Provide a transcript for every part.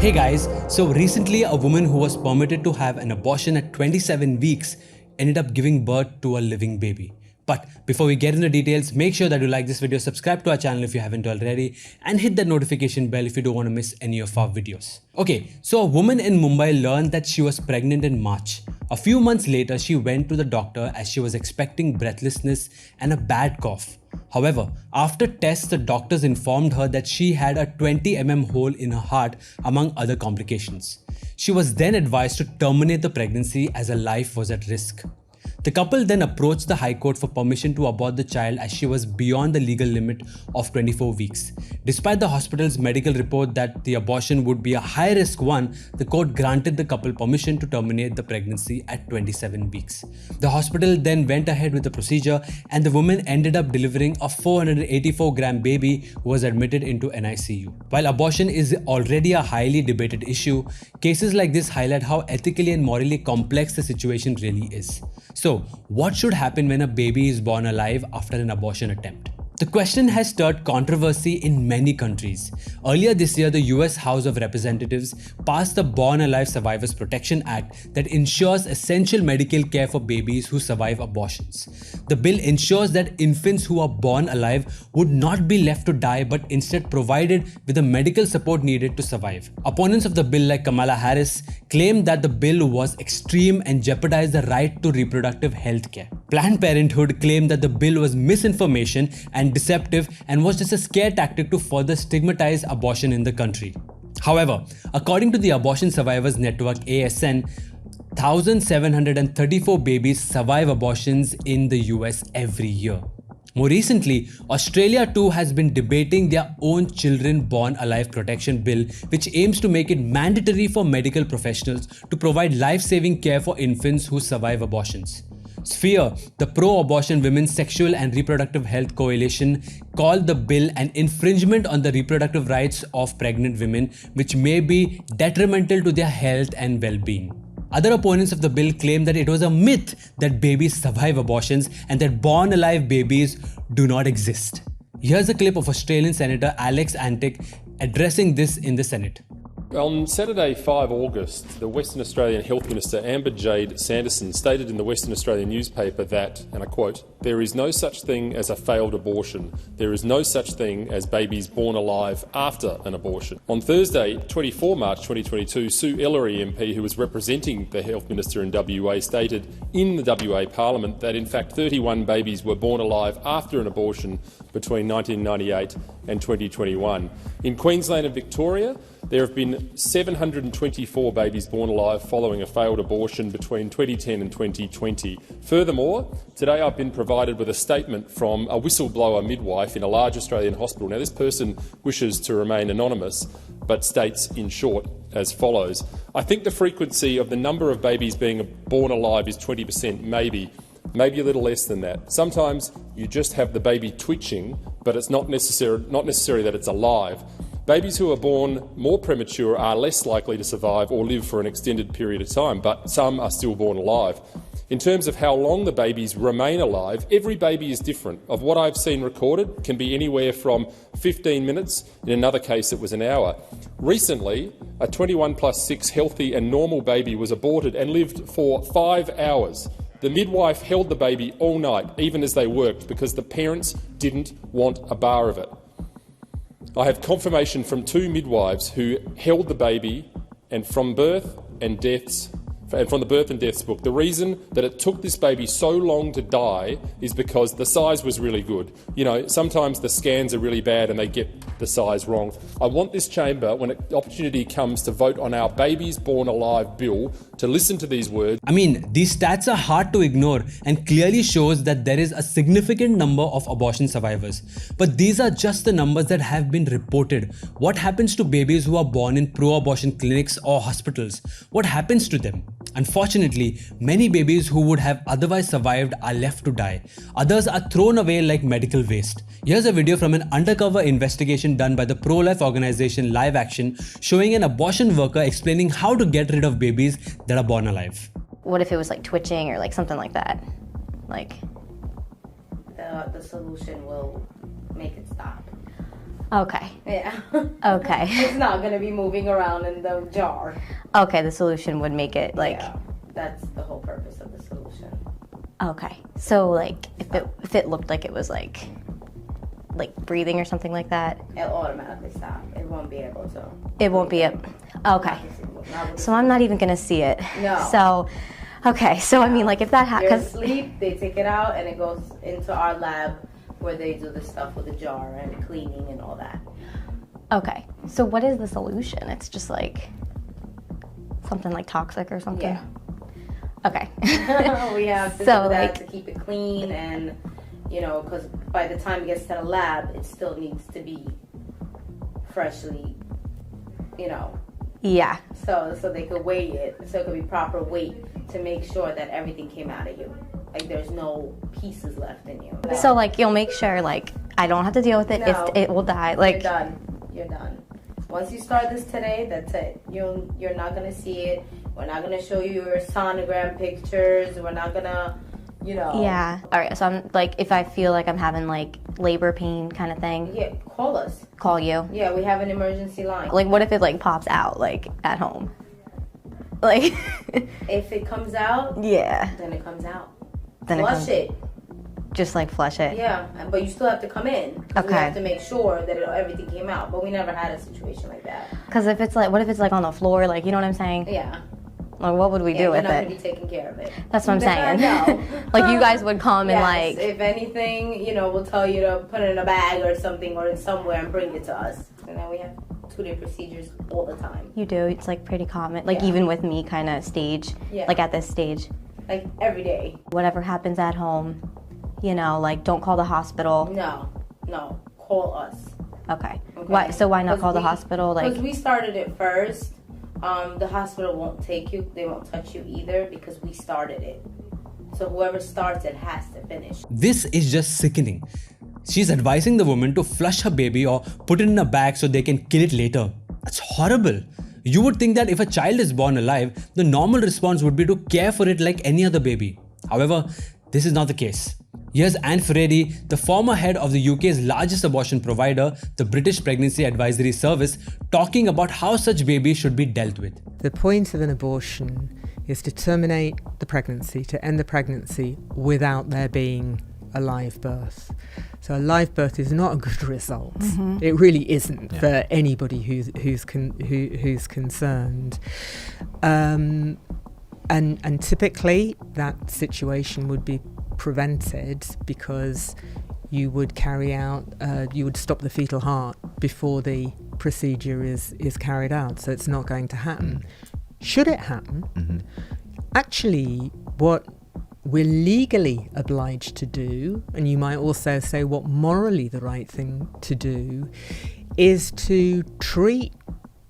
Hey guys, so recently a woman who was permitted to have an abortion at 27 weeks ended up giving birth to a living baby. But before we get into details, make sure that you like this video, subscribe to our channel if you haven't already, and hit that notification bell if you don't want to miss any of our videos. Okay, so a woman in Mumbai learned that she was pregnant in March. A few months later, she went to the doctor as she was expecting breathlessness and a bad cough. However, after tests, the doctors informed her that she had a 20 mm hole in her heart, among other complications. She was then advised to terminate the pregnancy as her life was at risk. The couple then approached the High Court for permission to abort the child as she was beyond the legal limit of 24 weeks. Despite the hospital's medical report that the abortion would be a high-risk one, the court granted the couple permission to terminate the pregnancy at 27 weeks. The hospital then went ahead with the procedure and the woman ended up delivering a 484-gram baby who was admitted into NICU. While abortion is already a highly debated issue, cases like this highlight how ethically and morally complex the situation really is. So, what should happen when a baby is born alive after an abortion attempt? The question has stirred controversy in many countries. Earlier this year, the US House of Representatives passed the Born Alive Survivors Protection Act that ensures essential medical care for babies who survive abortions. The bill ensures that infants who are born alive would not be left to die but instead provided with the medical support needed to survive. Opponents of the bill like Kamala Harris claimed that the bill was extreme and jeopardized the right to reproductive health care. Planned Parenthood claimed that the bill was misinformation and deceptive and was just a scare tactic to further stigmatize abortion in the country. However, according to the Abortion Survivors Network (ASN), 1,734 babies survive abortions in the US every year. More recently, Australia too has been debating their own Children Born Alive Protection Bill, which aims to make it mandatory for medical professionals to provide life-saving care for infants who survive abortions. Sphere, the pro-abortion women's sexual and reproductive health coalition, called the bill an infringement on the reproductive rights of pregnant women, which may be detrimental to their health and well-being. Other opponents of the bill claim that it was a myth that babies survive abortions and that born-alive babies do not exist. Here's a clip of Australian Senator Alex Antic addressing this in the Senate. On Saturday, 5 August, the Western Australian Health Minister Amber Jade Sanderson stated in the Western Australian newspaper that, and I quote, "There is no such thing as a failed abortion. There is no such thing as babies born alive after an abortion." On Thursday, 24 March 2022, Sue Ellery MP, who was representing the Health Minister in WA, stated in the WA Parliament that in fact 31 babies were born alive after an abortion between 1998 and 2021. In Queensland and Victoria, there have been 724 babies born alive following a failed abortion between 2010 and 2020. Furthermore, today I've been provided with a statement from a whistleblower midwife in a large Australian hospital. Now, this person wishes to remain anonymous, but states in short as follows. "I think the frequency of the number of babies being born alive is 20%, maybe a little less than that. Sometimes you just have the baby twitching, but it's not necessary that it's alive. Babies who are born more premature are less likely to survive or live for an extended period of time, but some are still born alive. In terms of how long the babies remain alive, every baby is different. Of what I've seen recorded, can be anywhere from 15 minutes, in another case it was an hour. Recently, a 21+6 healthy and normal baby was aborted and lived for 5 hours. The midwife held the baby all night, even as they worked, because the parents didn't want a bar of it. I have confirmation from 2 midwives who held the baby and from the birth and deaths book. The reason that it took this baby so long to die is because the size was really good. You know, sometimes the scans are really bad and they get the size wrong. I want this chamber, when the opportunity comes to vote on our Babies Born Alive bill, to listen to these words. I mean, these stats are hard to ignore and clearly shows that there is a significant number of abortion survivors. But these are just the numbers that have been reported. What happens to babies who are born in pro-abortion clinics or hospitals? What happens to them? Unfortunately, many babies who would have otherwise survived are left to die. Others are thrown away like medical waste. Here's a video from an undercover investigation done by the pro-life organization Live Action, showing an abortion worker explaining how to get rid of babies that are born alive. What if it was like twitching or like something like that? Like the solution will make it stop. Okay. Yeah. Okay. It's not gonna be moving around in the jar. Okay, the solution would make it like. Yeah, that's the whole purpose of the solution. Okay. So like, if it looked like it was like breathing or something like that, It'll automatically stop. It won't be able to. it won't be a. Okay. So I'm not even gonna see it. No. So, okay. So I mean, like if that You're happens. asleep, they take it out and it goes into our lab where they do the stuff with the jar and cleaning and all that. Okay. So what is the solution? It's just like something like toxic or something. Yeah. Okay. We have to So, do that like- to keep it clean and, you know, because by the time it gets to the lab, it still needs to be freshly, you know, Yeah. so they could weigh it, so it could be proper weight to make sure that everything came out of you. Like there's no pieces left in you. So like you'll make sure like I don't have to deal with it No. if it will die. You're Like done. You're done. Once you start this today, that's it. You're not gonna see it. We're not gonna show you your sonogram pictures. We're not gonna, you know. yeah. All right. So I'm like if I feel like I'm having like labor pain kind of thing, Yeah, call us. call you. Yeah, we have an emergency line. Like what if it like pops out like at home? Like If it comes out, yeah. then it comes out. Then Flush it. Just like flush it. Yeah, but you still have to come in. 'Cause We Okay. have to make sure that everything came out. But we never had a situation like that. Because if it's like, what if it's like on the floor? Like, you know what I'm saying? Yeah. Like, what would we do You're with not gonna it? be taking care of it. That's what I'm saying. No. Like, you guys would come and Yes, like, if anything, you know, we'll tell you to put it in a bag or something or in somewhere and bring it to us. And then we have 2-day procedures all the time. you do. It's like pretty common. Like Yeah. even with me, kind of stage. Yeah. Like at this stage, Like every day. whatever happens at home, you know, like don't call the hospital. No. Call us. Okay. Okay? Why? So why not 'Cause call the we- hospital? Like, Because we started it first. The hospital won't take you. They won't touch you either because we started it. So whoever starts it has to finish. This is just sickening. She's advising the woman to flush her baby or put it in a bag so they can kill it later. That's horrible. You would think that if a child is born alive, the normal response would be to care for it like any other baby. However, this is not the case. Here's Furedi, the former head of the UK's largest abortion provider, the British Pregnancy Advisory Service, talking about how such babies should be dealt with. The point of an abortion is to terminate the pregnancy, to end the pregnancy without there being a live birth. So a live birth is not a good result. It really isn't for anybody who's concerned. And typically that situation would be prevented because you would carry out, you would stop the fetal heart before the procedure is carried out. So it's not going to happen. Should it happen, actually what we're legally obliged to do, and you might also say what morally the right thing to do, is to treat,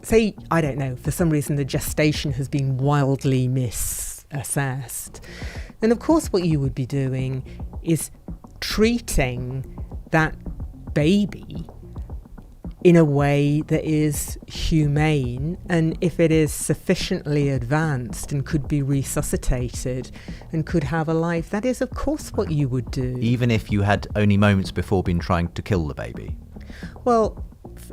say, I don't know, for some reason the gestation has been wildly misassessed. And of course what you would be doing is treating that baby in a way that is humane, and if it is sufficiently advanced and could be resuscitated and could have a life, that is of course what you would do. Even if you had only moments before been trying to kill the baby? Well,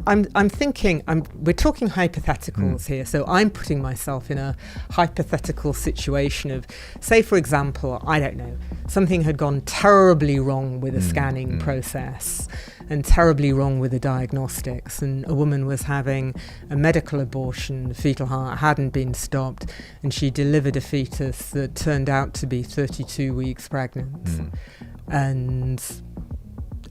I'm thinking, we're talking hypotheticals here, so I'm putting myself in a hypothetical situation of, say for example, I don't know, something had gone terribly wrong with the scanning process and terribly wrong with the diagnostics, and a woman was having a medical abortion, the fetal heart hadn't been stopped, and she delivered a fetus that turned out to be 32 weeks pregnant. And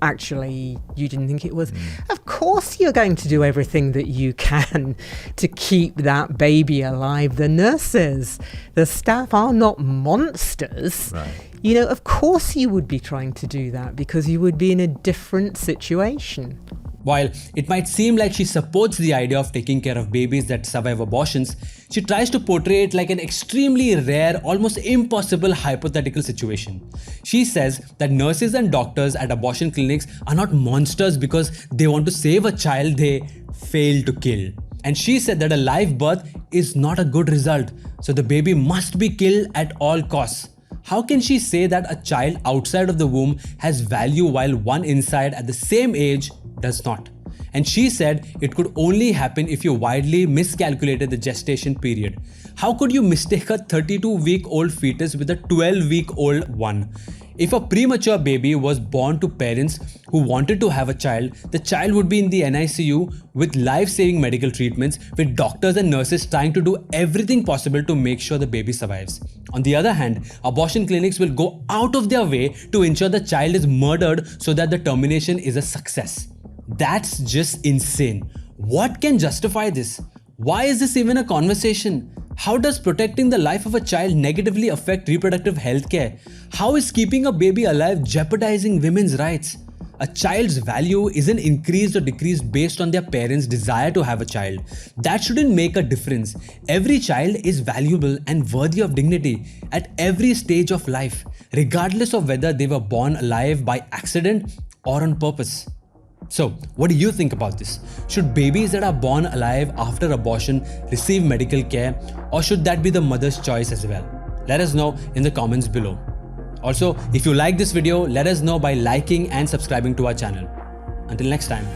actually you didn't think it was. Of course you're going to do everything that you can to keep that baby alive. The nurses, the staff are not monsters. Right. You know, of course you would be trying to do that because you would be in a different situation. While it might seem like she supports the idea of taking care of babies that survive abortions, she tries to portray it like an extremely rare, almost impossible hypothetical situation. She says that nurses and doctors at abortion clinics are not monsters because they want to save a child they fail to kill. And she said that a live birth is not a good result, so the baby must be killed at all costs. How can she say that a child outside of the womb has value while one inside at the same age does not? and she said it could only happen if you widely miscalculated the gestation period. How could you mistake a 32-week-old fetus with a 12-week-old one? If a premature baby was born to parents who wanted to have a child, the child would be in the NICU with life-saving medical treatments, with doctors and nurses trying to do everything possible to make sure the baby survives. On the other hand, abortion clinics will go out of their way to ensure the child is murdered so that the termination is a success. That's just insane. What can justify this? Why is this even a conversation? How does protecting the life of a child negatively affect reproductive health care? How is keeping a baby alive jeopardizing women's rights? A child's value isn't increased or decreased based on their parents' desire to have a child. That shouldn't make a difference. Every child is valuable and worthy of dignity at every stage of life, regardless of whether they were born alive by accident or on purpose. So, what do you think about this? Should babies that are born alive after abortion receive medical care, or should that be the mother's choice as well? Let us know in the comments below. Also, if you like this video, let us know by liking and subscribing to our channel. Until next time.